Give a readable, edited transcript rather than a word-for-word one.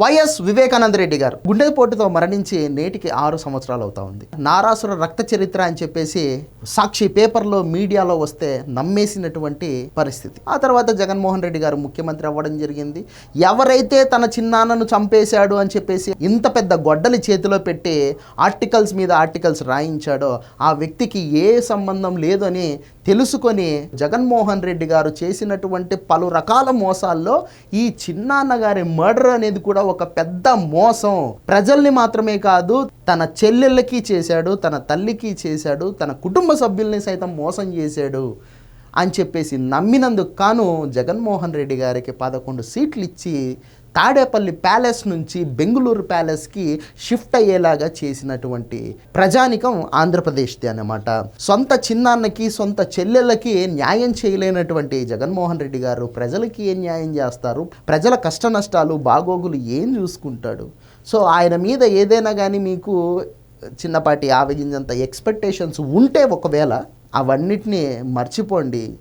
YS Vivekananda Reddy గారు గుండెపోటుతో మరణించి నేటికి 6 సంవత్సరాలు అవుతా ఉంది. నారాసుర రక్త చరిత్ర అని చెప్పేసి సాక్షి పేపర్లో మీడియాలో వస్తే నమ్మేసినటువంటి పరిస్థితి. ఆ తర్వాత జగన్మోహన్ రెడ్డి గారు ముఖ్యమంత్రి అవ్వడం జరిగింది. ఎవరైతే తన చిన్నాన్నను చంపేశాడు అని చెప్పేసి ఇంత పెద్ద గొడ్డలి చేతిలో పెట్టి ఆర్టికల్స్ మీద ఆర్టికల్స్ రాయించాడో ఆ వ్యక్తికి ఏ సంబంధం లేదు అని తెలుసుకొని జగన్మోహన్ రెడ్డి గారు చేసినటువంటి పలు రకాల మోసాల్లో ఈ చిన్నాన్న గారి మర్డర్ అనేది కూడా ఒక పెద్ద మోసం. ప్రజల్ని మాత్రమే కాదు, తన చెల్లెళ్ళకి చేశాడు, తన తల్లికి చేశాడు, తన కుటుంబ సభ్యుల్ని సైతం మోసం చేశాడు అని చెప్పేసి నమ్మినందుకు కాను జగన్మోహన్ రెడ్డి గారికి 11 సీట్లు ఇచ్చి తాడేపల్లి ప్యాలెస్ నుంచి బెంగుళూరు ప్యాలెస్కి షిఫ్ట్ అయ్యేలాగా చేసినటువంటి ప్రజానికం ఆంధ్రప్రదేశ్ది అన్నమాట. సొంత చిన్నాన్నకి సొంత చెల్లెళ్ళకి న్యాయం చేయలేనటువంటి జగన్మోహన్ రెడ్డి గారు ప్రజలకి ఏం న్యాయం చేస్తారు? ప్రజల కష్ట నష్టాలు బాగోగులు ఏం చూసుకుంటాడు? సో ఆయన మీద ఏదైనా కానీ మీకు చిన్నపాటి ఆవగింజంత ఎక్స్పెక్టేషన్స్ ఉంటే ఒకవేళ అవన్నిటినీ మర్చిపోండి.